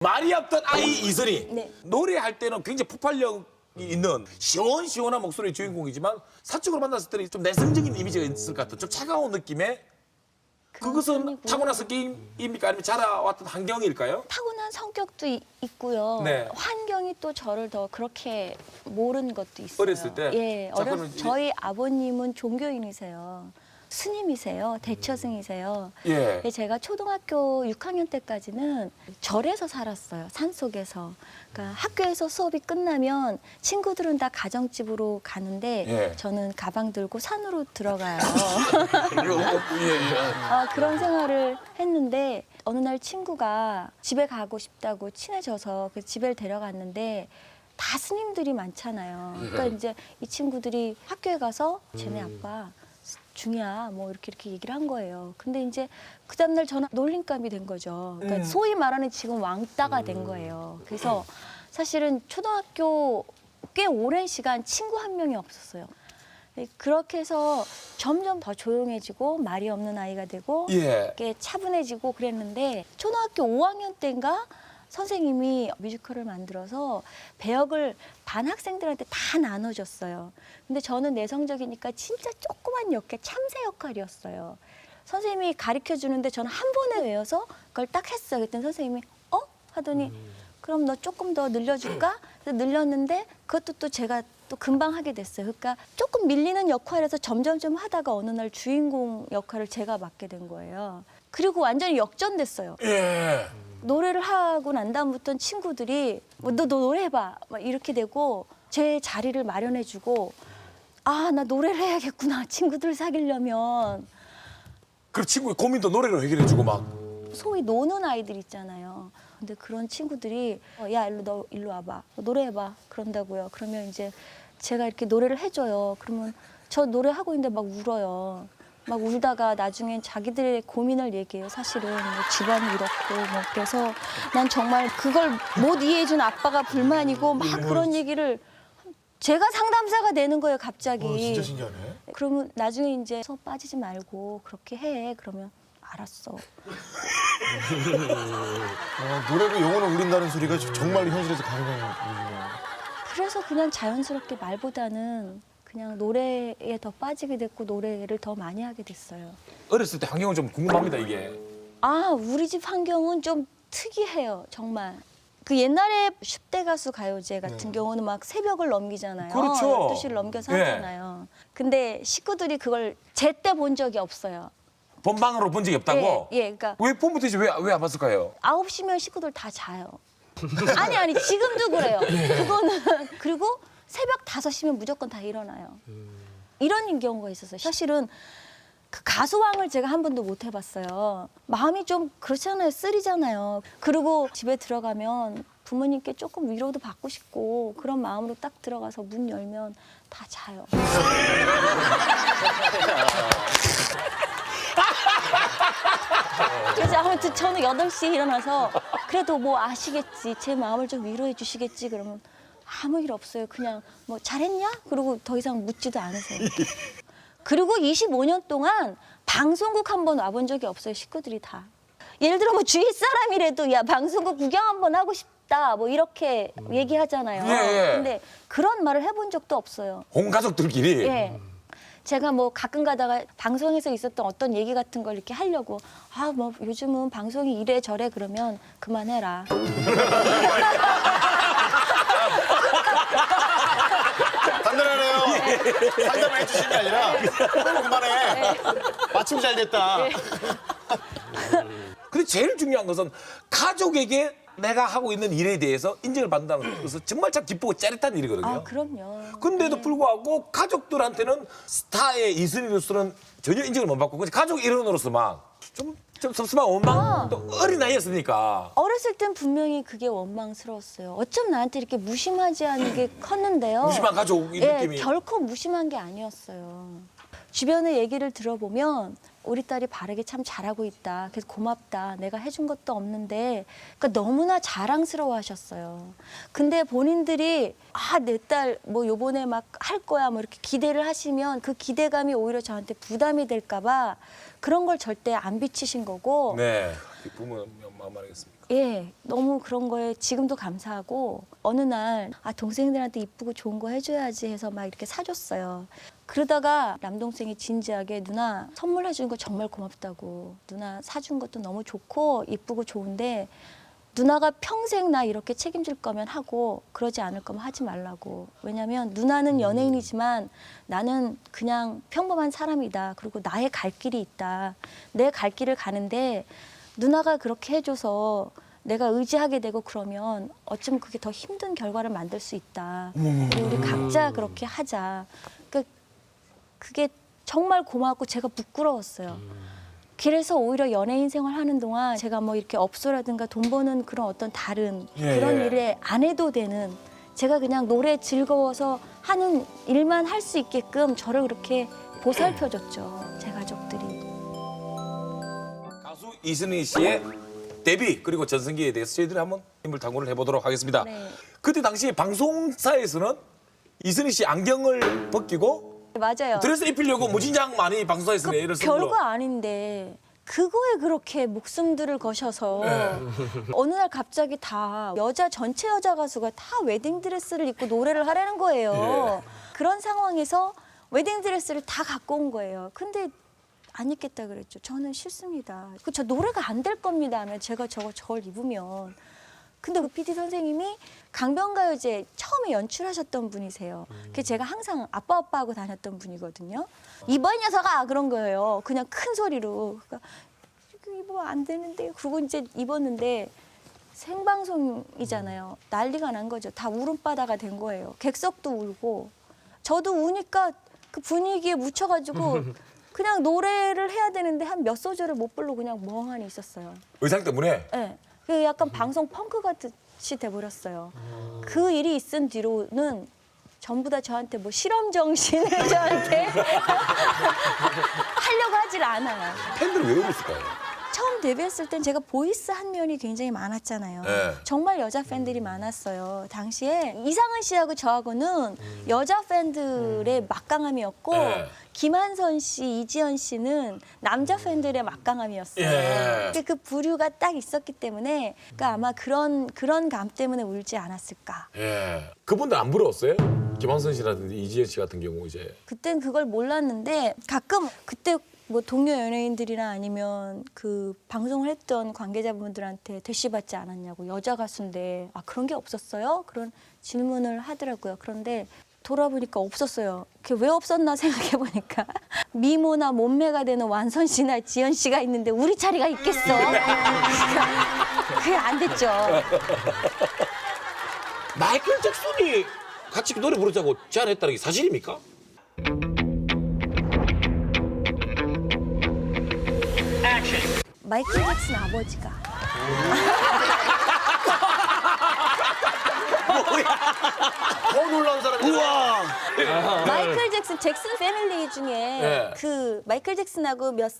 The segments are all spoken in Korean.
말이 없던 아이 이슬이 네. 노래할 때는 굉장히 폭발력이 있는 시원시원한 목소리의 주인공이지만 사적으로 만났을 때는 좀 내성적인 이미지가 있을 것 같아요. 좀 차가운 느낌의 그것은 편이고요. 타고난 성격입니까? 아니면 자라왔던 환경일까요? 타고난 성격도 있고요. 네. 환경이 또 저를 더 그렇게 모른 것도 있어요. 어렸을 때? 예, 자, 그러면 이제- 저희 아버님은 종교인이세요. 스님이세요. 대처승이세요. 예. 제가 초등학교 6학년 때까지는 절에서 살았어요. 산속에서. 그러니까 학교에서 수업이 끝나면 친구들은 다 가정집으로 가는데 예. 저는 가방 들고 산으로 들어가요. 예. 그런 생활을 했는데 어느 날 친구가 집에 가고 싶다고 친해져서 그 집에 데려갔는데 다 스님들이 많잖아요. 그러니까 이제 이 친구들이 학교에 가서 쟤네 아빠 중이야 뭐 이렇게 얘기를 한 거예요. 근데 이제 그 다음날 저는 놀림감이 된 거죠. 그러니까 소위 말하는 지금 왕따가 된 거예요. 그래서 사실은 초등학교 꽤 오랜 시간 친구 한 명이 없었어요. 그렇게 해서 점점 더 조용해지고 말이 없는 아이가 되고 예. 이렇게 차분해지고 그랬는데 초등학교 5학년 때인가 선생님이 뮤지컬을 만들어서 배역을 반 학생들한테 다 나눠줬어요. 근데 저는 내성적이니까 진짜 조그만 역할, 참새 역할이었어요. 선생님이 가르쳐 주는데 저는 한 번에 외워서 그걸 딱 했어요. 그랬더니 선생님이 하더니 그럼 너 조금 더 늘려줄까? 그래서 늘렸는데 그것도 또 제가 또 금방 하게 됐어요. 그러니까 조금 밀리는 역할에서 점점 좀 하다가 어느 날 주인공 역할을 제가 맡게 된 거예요. 그리고 완전히 역전됐어요. 예. 노래를 하고 난 다음부터는 친구들이 너 노래해봐 막 이렇게 되고 제 자리를 마련해주고 나 노래를 해야겠구나 친구들 사귀려면. 그럼 친구의 고민도 노래로 해결해주고 막. 소위 노는 아이들 있잖아요. 근데 그런 친구들이 야 너 일로 와봐 노래해봐 그런다고요. 그러면 이제 제가 이렇게 노래를 해줘요. 그러면 저 노래하고 있는데 막 울어요. 막 울다가 나중엔 자기들의 고민을 얘기해요. 사실은 뭐 집안이 이렇고 뭐 그래서 난 정말 그걸 못 이해해준 아빠가 불만이고 막 그런 얘기를 제가 상담사가 되는 거예요 갑자기. 진짜 신기하네. 그러면 나중에 이제 수업 빠지지 말고 그렇게 해. 그러면 알았어. 노래로 영혼을 울린다는 소리가 정말 현실에서 가능한 일이네요. 그래서 그냥 자연스럽게 말보다는 그냥 노래에 더 빠지게 됐고 노래를 더 많이 하게 됐어요. 어렸을 때 환경은 좀 궁금합니다, 이게. 우리 집 환경은 좀 특이해요, 정말. 그 옛날에 10대 가수 가요제 같은 경우는 막 새벽을 넘기잖아요. 그렇죠. 12시를 넘겨서 네. 하잖아요. 근데 식구들이 그걸 제때 본 적이 없어요. 본방으로 본 적이 없다고? 예, 그러니까 왜 본부터 이제 왜 안 봤을까요? 9시면 식구들 다 자요. 아니 지금도 그래요. 그거는 그리고 새벽 5시면 무조건 다 일어나요. 이런 경우가 있었어요. 사실은 그 가수왕을 제가 한 번도 못 해봤어요. 마음이 좀 그렇잖아요. 쓰리잖아요. 그리고 집에 들어가면 부모님께 조금 위로도 받고 싶고 그런 마음으로 딱 들어가서 문 열면 다 자요. 그래서 아무튼 저는 8시에 일어나서 그래도 뭐 아시겠지. 제 마음을 좀 위로해 주시겠지. 그러면 아무 일 없어요. 그냥 뭐 잘했냐? 그리고 더 이상 묻지도 않으세요. 그리고 25년 동안 방송국 한 번 와본 적이 없어요. 식구들이 다. 예를 들어 뭐 주위 사람이라도 야 방송국 구경 한번 하고 싶다. 뭐 이렇게 얘기하잖아요. 예. 근데 그런 말을 해본 적도 없어요. 온 가족들끼리. 예. 제가 뭐 가끔 가다가 방송에서 있었던 어떤 얘기 같은 걸 이렇게 하려고 뭐 요즘은 방송이 이래 저래 그러면 그만해라. 단단하네요. 상담을 해주신 게 아니라 그만해. 마침 잘 됐다. 근데 제일 중요한 것은 가족에게 내가 하고 있는 일에 대해서 인정을 받는다는 것은 정말 참 기쁘고 짜릿한 일이거든요. 그럼요. 근데도 네. 불구하고 가족들한테는 스타의 이슬이로서는 전혀 인정을 못 받고 그냥 가족 일원으로서 좀 섭섭한 원망, 또 어린 나이였으니까. 어렸을 땐 분명히 그게 원망스러웠어요. 어쩜 나한테 이렇게 무심하지 않은 게 컸는데요. 무심한 가족 이 예, 느낌이. 결코 무심한 게 아니었어요. 주변의 얘기를 들어보면 우리 딸이 바르게 참 잘하고 있다. 그래서 고맙다. 내가 해준 것도 없는데 그러니까 너무나 자랑스러워하셨어요. 근데 본인들이 내 딸 뭐 요번에 막 할 거야 뭐 이렇게 기대를 하시면 그 기대감이 오히려 저한테 부담이 될까 봐 그런 걸 절대 안 비치신 거고 네. 부모 마음 알겠습니까? 예, 너무 그런 거에 지금도 감사하고 어느 날 동생들한테 이쁘고 좋은 거 해줘야지 해서 막 이렇게 사줬어요. 그러다가 남동생이 진지하게 누나 선물해 준 거 정말 고맙다고. 누나 사준 것도 너무 좋고 이쁘고 좋은데 누나가 평생 나 이렇게 책임질 거면 하고 그러지 않을 거면 하지 말라고. 왜냐면 누나는 연예인이지만 나는 그냥 평범한 사람이다. 그리고 나의 갈 길이 있다. 내 갈 길을 가는데 누나가 그렇게 해줘서 내가 의지하게 되고 그러면 어쩌면 그게 더 힘든 결과를 만들 수 있다. 그리고 우리 각자 그렇게 하자. 그러니까 그게 정말 고마웠고 제가 부끄러웠어요. 그래서 오히려 연예인 생활하는 동안 제가 뭐 이렇게 업소라든가 돈 버는 그런 어떤 다른 그런 일에 안 해도 되는 제가 그냥 노래 즐거워서 하는 일만 할 수 있게끔 저를 그렇게 보살펴줬죠. 제 가족들이. 가수 이순희 씨의 데뷔 그리고 전성기에 대해서 저희들이 한번 인물 탐구를 해보도록 하겠습니다. 네. 그때 당시 방송사에서는 이순희 씨 안경을 벗기고 맞아요. 드레스 입히려고 무진장 많이 방송사에서 애를 쓴 걸로. 별거 아닌데 그거에 그렇게 목숨들을 거셔서 어느 날 갑자기 다 전체 여자 가수가 다 웨딩드레스를 입고 노래를 하라는 거예요. 그런 상황에서 웨딩드레스를 다 갖고 온 거예요. 근데 안 입겠다 그랬죠. 저는 싫습니다. 저 노래가 안 될 겁니다 하면 제가 저걸 입으면. 근데 그 PD 선생님이 강변가요제 처음에 연출하셨던 분이세요. 그래서 제가 항상 아빠 하고 다녔던 분이거든요. 이번 녀석아 그런 거예요. 그냥 큰 소리로. 그러니까 이거 입으면 안 되는데 그거 이제 입었는데 생방송이잖아요. 난리가 난 거죠. 다 울음바다가 된 거예요. 객석도 울고 저도 우니까 그 분위기에 묻혀가지고 그냥 노래를 해야 되는데 한 몇 소절을 못 부르고 그냥 멍하니 있었어요. 의상 때문에? 네. 그 약간 방송 펑크 같이 돼버렸어요. 그 일이 있은 뒤로는 전부 다 저한테 뭐 실험 정신을 저한테 하려고 하질 않아요. 팬들은 왜 그랬을까요? 처음 데뷔했을 땐 제가 보이스 한 면이 굉장히 많았잖아요. 네. 정말 여자 팬들이 많았어요. 당시에 이상은 씨하고 저하고는 여자 팬들의 막강함이었고 네. 김한선 씨, 이지연 씨는 남자 팬들의 막강함이었어요. 예. 그 부류가 딱 있었기 때문에 그러니까 아마 그런 감 때문에 울지 않았을까. 예. 그분들 안 부러웠어요? 김한선 씨라든지 이지연 씨 같은 경우 이제. 그땐 그걸 몰랐는데 가끔 그때 뭐 동료 연예인들이나 아니면 그 방송을 했던 관계자분들한테 대시받지 않았냐고 여자 가수인데 그런 게 없었어요? 그런 질문을 하더라고요. 그런데 돌아보니까 없었어요. 그게 왜 없었나 생각해 보니까 미모나 몸매가 되는 완선 씨나 지연 씨가 있는데 우리 자리가 있겠어? 그게 안 됐죠. 마이클 잭슨이 같이 노래 부르자고 제안했다는 게 사실입니까? 마이클 잭슨 아버지가 더 놀라운 사람이. 우와. 마이클 잭슨 패밀리 중에 네. 그 마이클 잭슨하고 몇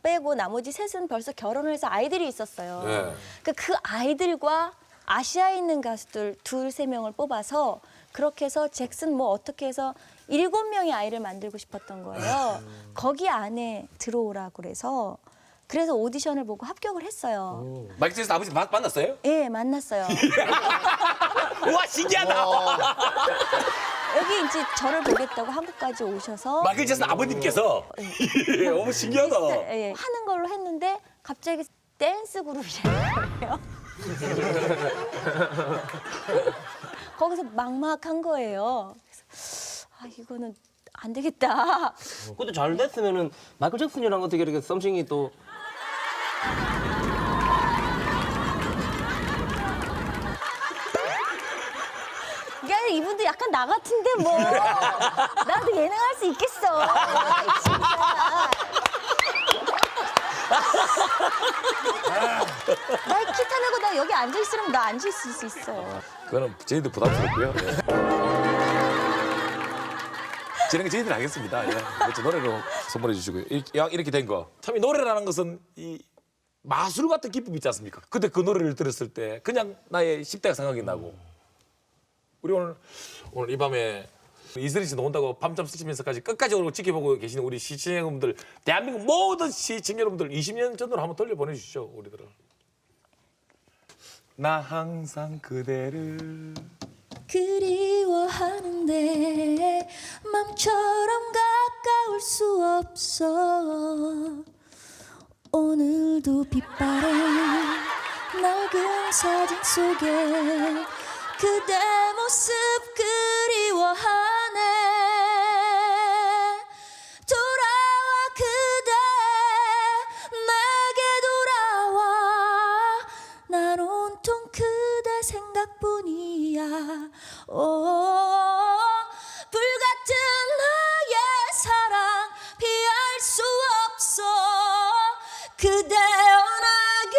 빼고 나머지 셋은 벌써 결혼을 해서 아이들이 있었어요. 네. 그 아이들과 아시아에 있는 가수들 2-3명을 뽑아서 그렇게 해서 잭슨 뭐 어떻게 해서 7명의 아이를 만들고 싶었던 거예요. 거기 안에 들어오라고 그래서 오디션을 보고 합격을 했어요. 마이클 잭슨 아버지 만났어요? 예, 만났어요. 우와 신기하다. 여기 이제 저를 보겠다고 한국까지 오셔서 마이클 잭슨 아버님께서 너무 신기하다. 예, 하는 걸로 했는데 갑자기 댄스 그룹이라는 거예요. 거기서 막막한 거예요. 그래서 이거는 안 되겠다. 근데 잘 됐으면은 마이클 잭슨이랑 어떻게 이렇게 썸씽이 또 야, 이분도 약간 나 같은데 뭐. 나도 예능할 수 있겠어. 진짜. 나 기타 내고 나 여기 앉아 있으면 나 앉아 있을 수 있어. 그거는 저희도 부담스럽고요. 진행은 저희들이 하겠습니다. 예. 그렇죠. 노래로 선물해 주시고요. 이렇게 된 거. 참 이 노래라는 것은 이 마술 같은 기쁨이 있지 않습니까? 근데 그 노래를 들었을 때 그냥 나의 10대가 생각이 나고 우리 오늘 이 밤에 이슬이 씨 나온다고 밤잠 쓰시면서까지 끝까지 오늘 지켜보고 계시는 우리 시청자 여러분들, 대한민국 모든 시청자 여러분들 20년 전으로 한번 돌려 보내주시죠. 우리들은. 나 항상 그대를 그리워하는데 맘처럼 가까울 수 없어. 오늘도 빛바랜 낡은 사진 속에 그대 모습 그리워하네. 돌아와 그대 내게 돌아와. 난 온통 그대 생각뿐이야. 불같은 나의 사랑 피할 수 없어. 그대 원하게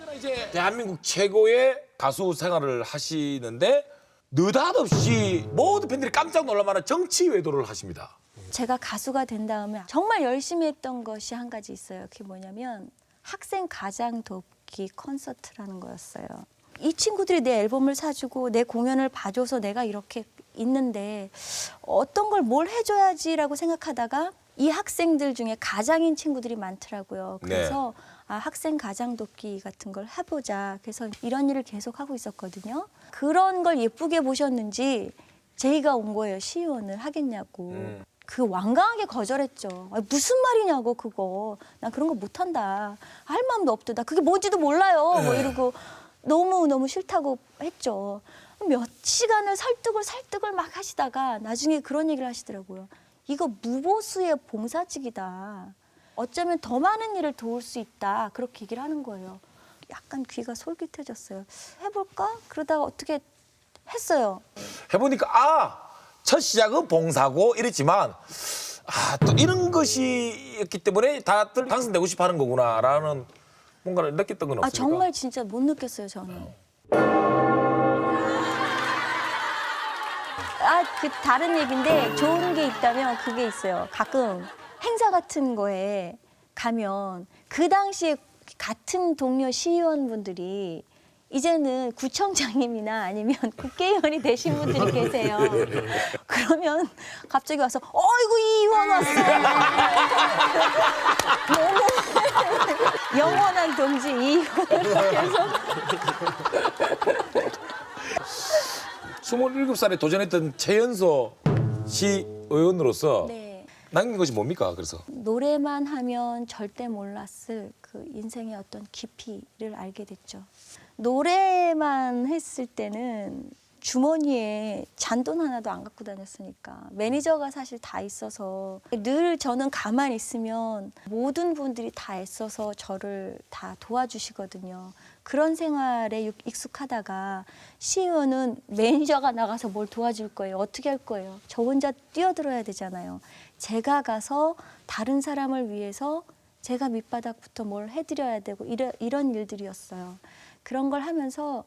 돌아와요. 이제 대한민국 최고의 가수 생활을 하시는데 느닷없이 모든 팬들이 깜짝 놀랄 만한 정치 외도를 하십니다. 제가 가수가 된 다음에 정말 열심히 했던 것이 한 가지 있어요. 그게 뭐냐면 학생 가장 돕기 콘서트라는 거였어요. 이 친구들이 내 앨범을 사주고 내 공연을 봐줘서 내가 이렇게 있는데 어떤 걸 뭘 해줘야지라고 생각하다가 이 학생들 중에 가장인 친구들이 많더라고요. 그래서 학생 가장 돕기 같은 걸 해보자. 그래서 이런 일을 계속 하고 있었거든요. 그런 걸 예쁘게 보셨는지 제의가 온 거예요. 시의원을 하겠냐고. 그 완강하게 거절했죠. 무슨 말이냐고 그거. 나 그런 거 못한다. 할 마음도 없다. 나 그게 뭔지도 몰라요. 뭐 이러고 너무 싫다고 했죠. 몇 시간을 설득을 막 하시다가 나중에 그런 얘기를 하시더라고요. 이거 무보수의 봉사직이다. 어쩌면 더 많은 일을 도울 수 있다. 그렇게 얘기를 하는 거예요. 약간 귀가 솔깃해졌어요. 해볼까? 그러다가 어떻게 했어요. 해보니까 첫 시작은 봉사고 이랬지만 또 이런 것이었기 때문에 다들 당선되고 싶어하는 거구나라는 뭔가를 느꼈던 건 없습니까? 정말 진짜 못 느꼈어요, 저는. 그 다른 얘기인데 좋은 게 있다면 그게 있어요. 가끔 행사 같은 거에 가면 그 당시에 같은 동료 시의원분들이 이제는 구청장님이나 아니면 국회의원이 되신 분들이 계세요. 그러면 갑자기 와서 어이구 이 의원 왔어. 너무 영원한 동지 이 의원. 27살에 도전했던 최연소 시의원으로서 네. 남긴 것이 뭡니까? 그래서 노래만 하면 절대 몰랐을 그 인생의 어떤 깊이를 알게 됐죠. 노래만 했을 때는 주머니에 잔돈 하나도 안 갖고 다녔으니까 매니저가 사실 다 있어서 늘 저는 가만히 있으면 모든 분들이 다 애써서 저를 다 도와주시거든요. 그런 생활에 익숙하다가 시의원은 매니저가 나가서 뭘 도와줄 거예요. 어떻게 할 거예요? 저 혼자 뛰어들어야 되잖아요. 제가 가서 다른 사람을 위해서 제가 밑바닥부터 뭘 해드려야 되고 이런 일들이었어요. 그런 걸 하면서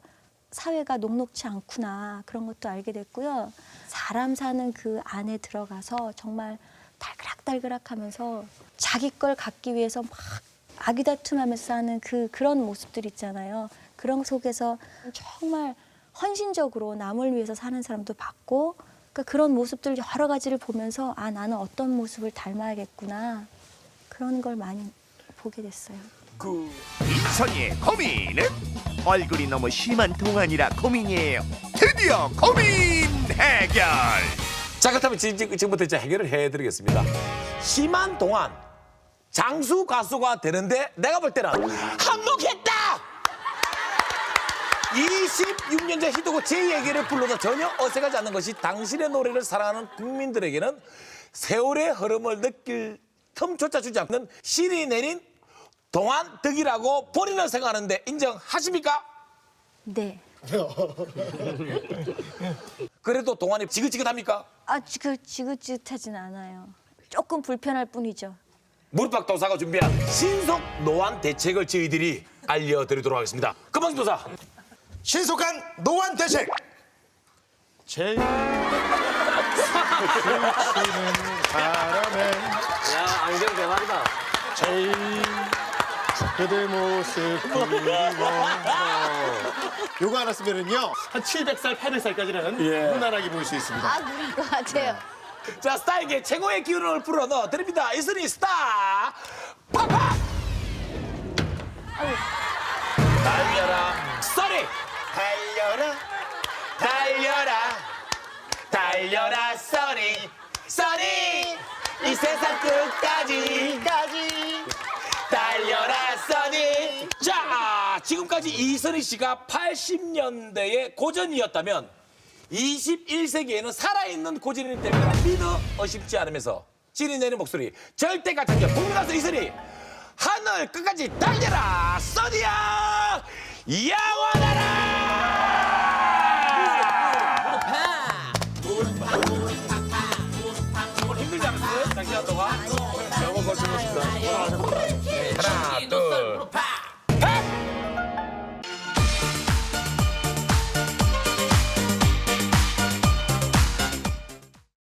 사회가 녹록지 않구나 그런 것도 알게 됐고요. 사람 사는 그 안에 들어가서 정말 달그락달그락하면서 자기 걸 갖기 위해서 막 아귀다툼하면서 사는 그런 모습들 있잖아요. 그런 속에서 정말 헌신적으로 남을 위해서 사는 사람도 봤고 그러니까 그런 모습들 여러 가지를 보면서 나는 어떤 모습을 닮아야겠구나 그런 걸 많이 보게 됐어요. 이선희의 고민은 얼굴이 너무 심한 동안이라 고민이에요. 드디어 고민 해결. 자, 그렇다면 지금부터 이제 해결을 해드리겠습니다. 심한 동안 장수 가수가 되는데 내가 볼 때는 한몫했다. 26년째 히트곡 제 얘기를 불러도 전혀 어색하지 않는 것이 당신의 노래를 사랑하는 국민들에게는 세월의 흐름을 느낄 틈조차 주지 않는 신이 내린 동안덕이라고 본인은 생각하는데 인정하십니까? 네. 그래도 동안이 지긋지긋합니까? 지긋지긋하진 않아요. 조금 불편할 뿐이죠. 무릎팍도사가 준비한 신속 노안 대책을 저희들이 알려드리도록 하겠습니다. 금방지도사 신속한 노안 대책. 제일 스치는 바람에 야, 안경 대박이다. 제일 그대 모습 그리워. 요거 하나 쓰면은요 한 700살, 800살까지는 무난하게 보일 수 있습니다. 아, 그럴 것 같아요. 자 스타에게 최고의 기운을 불어넣어 드립니다. 이선희 스타 팍팍 달려라 쏘리 달려라 달려라 달려라 쏘리 쏘리 이 세상 끝까지 달려라 써니. 자 지금까지 이선희 씨가 80년대의 고전이었다면 21세기에는 살아있는 고전이 될 거라 믿어 의심치 않으면서 진이 내는 목소리 절대가 장전 국민가수 이선희 하늘 끝까지 달려라 써니야 야호